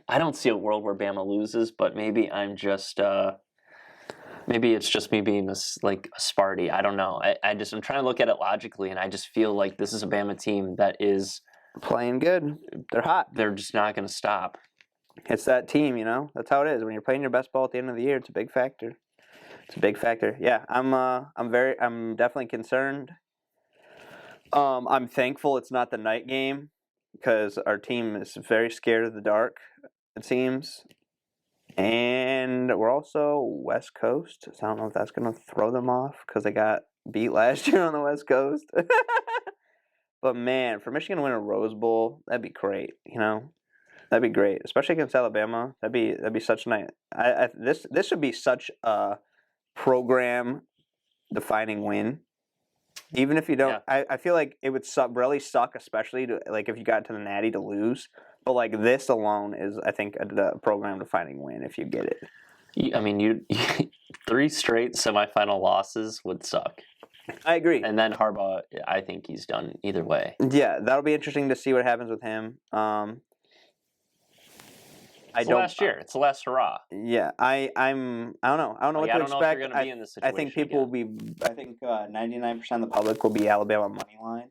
don't see a world where Bama loses, but maybe I'm just... maybe it's just me being a Sparty. I don't know. I'm trying to look at it logically, and I just feel like this is a Bama team that is playing good. They're hot. They're just not going to stop. It's that team, you know. That's how it is. When you're playing your best ball at the end of the year, it's a big factor. It's a big factor. Yeah, I'm definitely concerned. I'm thankful it's not the night game because our team is very scared of the dark, it seems. And we're also West Coast, so I don't know if that's going to throw them off because they got beat last year on the West Coast. But man, for Michigan to win a Rose Bowl, that'd be great. You know, that'd be great, especially against Alabama. That'd be such a night. This should be such a program-defining win. Even if you don't, yeah. I feel like it would really suck, especially if you got to the Natty to lose. But this alone is, I think, a program-defining win if you get it. I mean, 3 straight semifinal losses would suck. I agree. And then Harbaugh, I think he's done either way. Yeah, that'll be interesting to see what happens with him. It's the last year. It's the last hurrah. Yeah, I don't know. I don't know what to expect. I don't know if you're going to be in this situation. I think people will be. I think 99% of the public will be Alabama money line.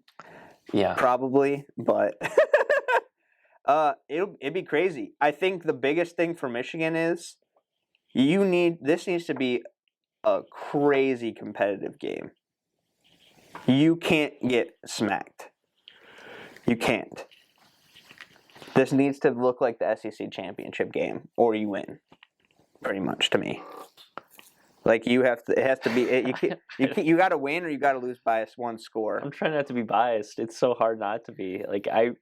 Yeah, probably, but it'd be crazy. I think the biggest thing for Michigan is this needs to be a crazy competitive game. You can't get smacked. You can't. This needs to look like the SEC championship game, or you win. Pretty much, to me. It has to be. You got to win, or you got to lose by 1 score. I'm trying not to be biased. It's so hard not to be. I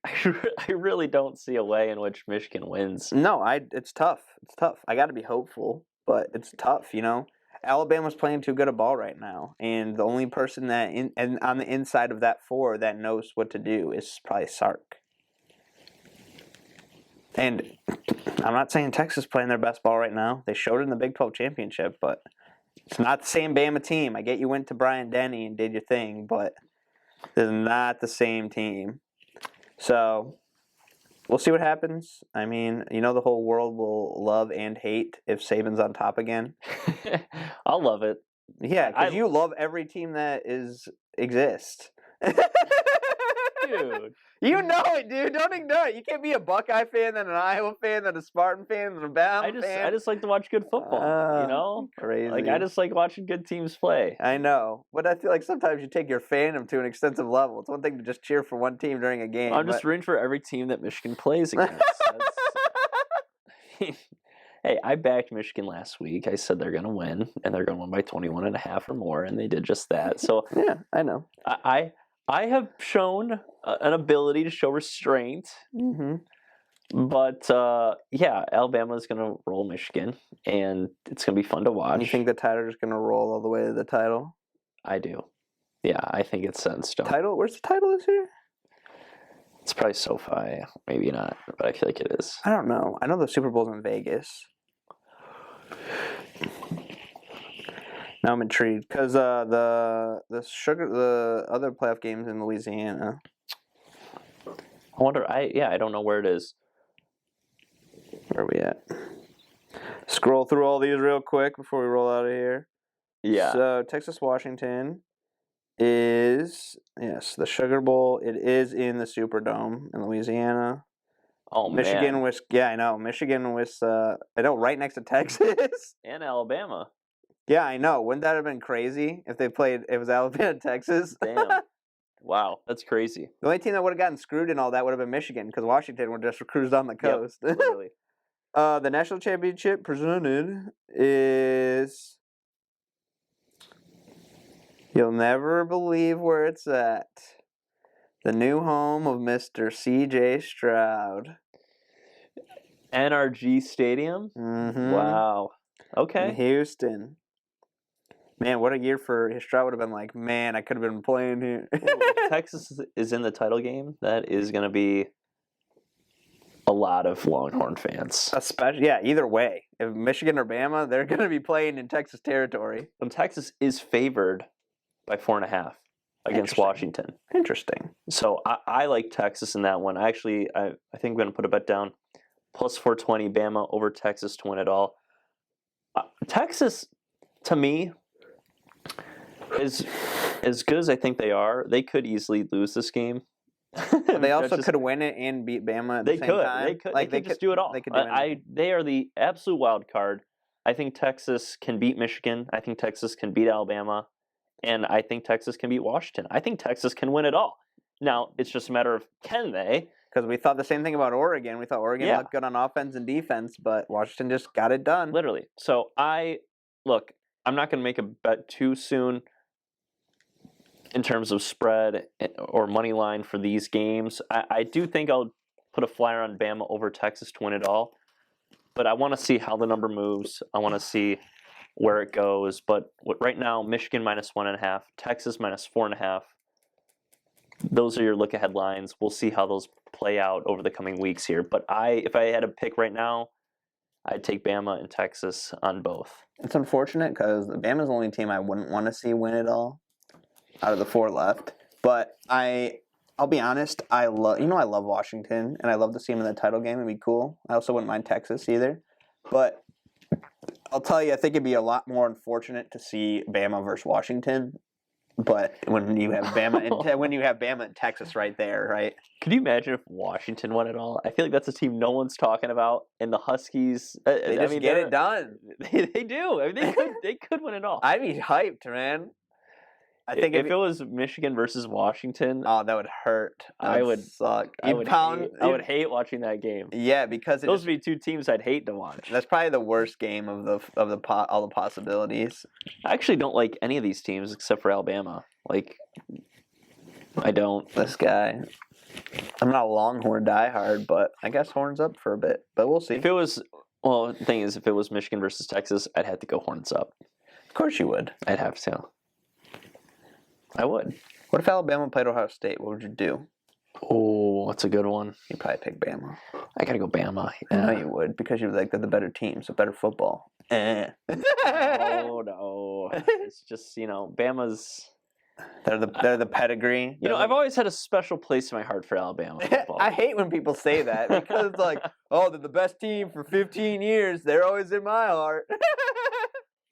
really don't see a way in which Michigan wins. No, it's tough. It's tough. I got to be hopeful, but it's tough. You know, Alabama's playing too good a ball right now, and the only person and on the inside of that 4 that knows what to do is probably Sark. And I'm not saying Texas is playing their best ball right now. They showed it in the Big 12 championship, but It's not the same Bama team. I get you went to Bryant Denny and did your thing, but it's not the same team. So we'll see what happens. I mean, the whole world will love and hate if Saban's on top again. I'll love it. Yeah, because you love every team that exists. Dude. You know it, dude. Don't ignore it. You can't be a Buckeye fan, then an Iowa fan, then a Spartan fan, then a Bama fan. I just like to watch good football, Crazy. Like, I just like watching good teams play. I know. But I feel like sometimes you take your fandom to an extensive level. It's one thing to just cheer for one team during a game. I'm just rooting for every team that Michigan plays against. Hey, I backed Michigan last week. I said they're going to win, and they're going to win by 21.5 or more, and they did just that. So yeah, I know. I have shown an ability to show restraint. Mm-hmm. But, Alabama's going to roll Michigan, and it's going to be fun to watch. You think the Titans are going to roll all the way to the title? I do. Yeah, I think it's set in stone. Where's the title this year? It's probably SoFi. Maybe not, but I feel like it is. I don't know. I know the Super Bowl's in Vegas. Now I'm intrigued because the other playoff games in Louisiana. I wonder. I don't know where it is. Where are we at? Scroll through all these real quick before we roll out of here. Yeah. So Texas Washington is the Sugar Bowl. It is in the Superdome in Louisiana. Oh, Michigan man. I know. Michigan was right next to Texas. And Alabama. Yeah, I know. Wouldn't that have been crazy if they played? It was Alabama, Texas. Damn. Wow, that's crazy. The only team that would have gotten screwed in all that would have been Michigan because Washington would just cruised on the coast. Yep, literally. The national championship presented is. You'll never believe where it's at. The new home of Mr. C.J. Stroud. NRG Stadium? Mm-hmm. Wow. Okay. In Houston. Man, what a year for Stroud would have been like, man, I could have been playing here. If Texas is in the title game, that is going to be a lot of Longhorn fans. Especially, either way. If Michigan or Bama, they're going to be playing in Texas territory. And Texas is favored by 4.5 against Washington. Interesting. So I like Texas in that one. I think I'm going to put a bet down. Plus 420 Bama over Texas to win it all. Texas, to me, is as good as I think they are. They could easily lose this game. They also could win it and beat Bama at the same time. They could just do it all. They are the absolute wild card. I think Texas can beat Michigan. I think Texas can beat Alabama. And I think Texas can beat Washington. I think Texas can win it all. Now, it's just a matter of can they? Because we thought the same thing about Oregon. We thought Oregon looked good on offense and defense, but Washington just got it done. Literally. So I'm not going to make a bet too soon in terms of spread or money line for these games. I do think I'll put a flyer on Bama over Texas to win it all. But I want to see how the number moves. I want to see where it goes. But right now, Michigan minus 1.5, Texas minus 4.5. Those are your look-ahead lines. We'll see how those play out over the coming weeks here. But if I had to pick right now, I'd take Bama and Texas on both. It's unfortunate because Bama's the only team I wouldn't want to see win it all out of the four left. But I'll be honest, I love Washington, and I love to see them in the title game. It'd be cool. I also wouldn't mind Texas either. But I'll tell you, I think it'd be a lot more unfortunate to see Bama versus Washington. But when you have Bama and Texas right there, right? Could you imagine if Washington won it all? I feel like that's a team no one's talking about, and the Huskies. They just get it done. They do. I mean, they could win it all. I'd be hyped, man. I think if it was Michigan versus Washington, that would hurt. I would suck. I would hate watching that game. Yeah, because those would be two teams I'd hate to watch. That's probably the worst game of all the possibilities. I actually don't like any of these teams except for Alabama. I don't. This guy. I'm not a Longhorn diehard, but I guess Horns up for a bit. But we'll see. The thing is, if it was Michigan versus Texas, I'd have to go Horns up. Of course you would. I'd have to. I would. What if Alabama played Ohio State? What would you do? Oh, that's a good one. You'd probably pick Bama. I gotta go Bama. I know you would because you're like they're the better team, so better football. Oh no, it's just Bama's. They're the pedigree. I've always had a special place in my heart for Alabama football. I hate when people say that because it's like, oh, they're the best team for 15 years. They're always in my heart.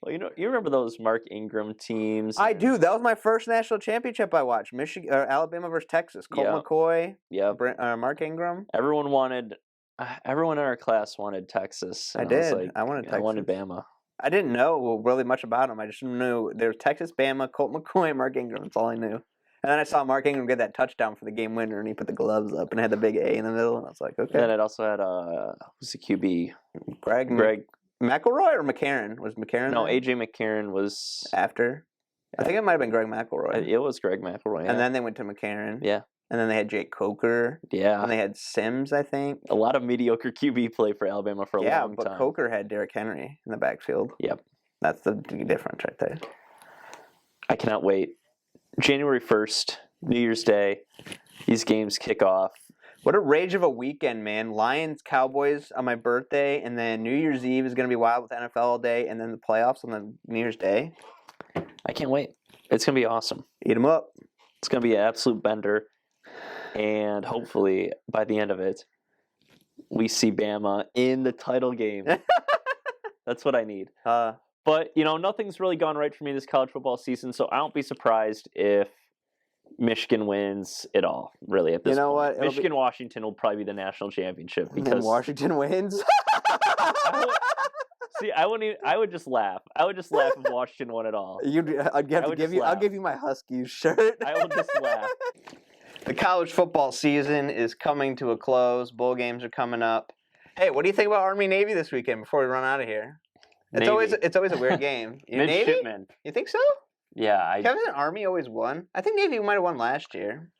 Well, you remember those Mark Ingram teams? I do. That was my first national championship I watched. Alabama versus Texas. Colt McCoy. Yeah. Mark Ingram. Everyone in our class wanted Texas. I did. I wanted Texas. I wanted Bama. I didn't know really much about them. I just knew there was Texas, Bama, Colt McCoy, Mark Ingram. That's all I knew. And then I saw Mark Ingram get that touchdown for the game winner, and he put the gloves up and had the big A in the middle. And I was like, okay. And then it also had who's the QB? Greg McElroy or McCarron? Was McCarron? No, there? AJ McCarron was after. I think it might have been Greg McElroy. It was Greg McElroy. Yeah. And then they went to McCarron. Yeah. And then they had Jake Coker. Yeah. And they had Sims, I think. A lot of mediocre QB play for Alabama for a long time. Yeah, but Coker had Derrick Henry in the backfield. Yep. That's the difference right there. I cannot wait. January 1st, New Year's Day. These games kick off. What a rage of a weekend, man. Lions, Cowboys on my birthday, and then New Year's Eve is going to be wild with NFL all day, and then the playoffs on the New Year's Day. I can't wait. It's going to be awesome. Eat them up. It's going to be an absolute bender. And hopefully, by the end of it, we see Bama in the title game. That's what I need. But, nothing's really gone right for me this college football season, so I won't be surprised if Michigan wins it all, really, at this point. You know what? Michigan-Washington will probably be the national championship. Because Washington wins? I would just laugh. I would just laugh if Washington won it all. I'll give you my Huskies shirt. I will just laugh. The college football season is coming to a close. Bowl games are coming up. Hey, what do you think about Army-Navy this weekend before we run out of here? It's always a weird game. Navy? You think so? Yeah. Hasn't Army always won? I think Navy might have won last year.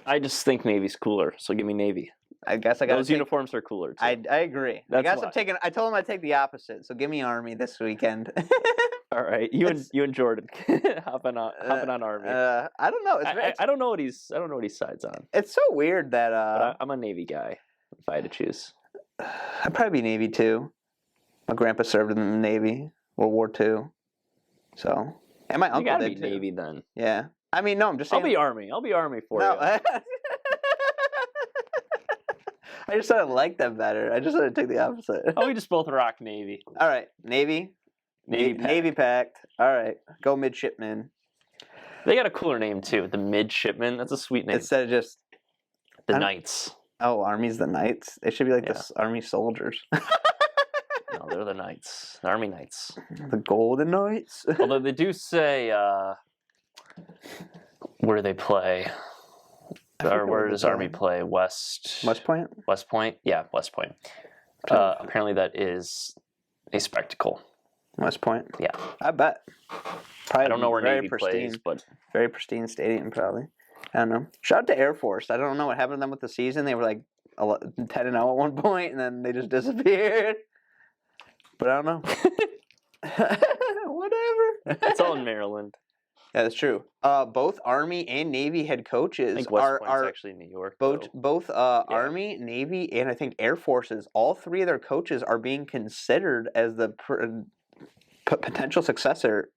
I just think Navy's cooler, so give me Navy. I guess I got those uniforms are cooler too. I agree. I told him I'd take the opposite, so give me Army this weekend. All right, you and Jordan hopping on Army. I don't know. I don't know what he's sides on. It's so weird that but I'm a Navy guy if I had to choose. I'd probably be Navy too. My grandpa served in the Navy, World War II. So, and my uncle did too. Navy then. Yeah. I mean, no, I'm just saying. I'll be Army for you. I just thought I liked them better. I just thought I'd take the opposite. We just both rock Navy. All right, Navy. Navy packed. All right, go midshipman. They got a cooler name too, the midshipman. That's a sweet name. Instead of just the Knights. Oh, Army's the Knights. They should be like the Army soldiers. No, they're the Knights. The Army Knights. The Golden Knights. Although they do say, where do they play? Or where does Army play? West Point? West Point? Yeah, West Point. Apparently that is a spectacle. West Point? Yeah. I bet. Probably I don't know where Navy plays, but... Very pristine stadium, probably. I don't know. Shout out to Air Force. I don't know what happened to them with the season. They were like 10-0 at one point, and then they just disappeared. But I don't know. Whatever. It's all in Maryland. Yeah, that's true. Both Army and Navy head coaches I think West Point's actually in New York. Both Army, Navy, and I think Air Forces, all three of their coaches are being considered as the potential successor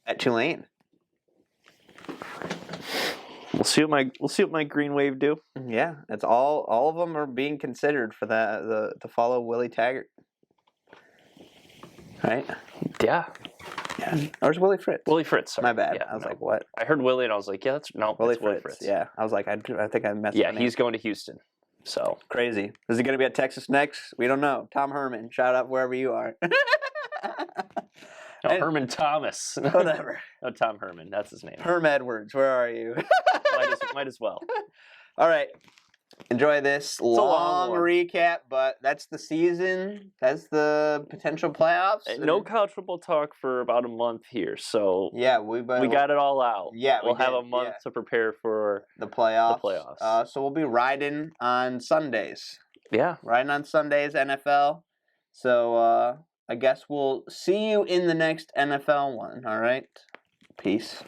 at Tulane. We'll see what my Green Wave do. Yeah, it's all of them are being considered for to follow Willie Taggart. Right? Yeah. Or is Willie Fritz? Willie Fritz. Sorry. My bad. Yeah, I was like, what? I heard Willie and I was like, yeah, Willie Fritz. Yeah. I was like, I think I messed up. Yeah, he's going to Houston. So crazy. Is he going to be at Texas next? We don't know. Tom Herman. Shout out wherever you are. Herman Thomas. Whatever. No, Tom Herman. That's his name. Herm Edwards. Where are you? might as well. All right. Enjoy this long recap, but that's the season. That's the potential playoffs. No college football talk for about a month here, so yeah, we got it all out. Yeah, we'll have a month to prepare for the playoffs. So we'll be riding on Sundays. Yeah, riding on Sundays, NFL. So I guess we'll see you in the next NFL one. All right, peace.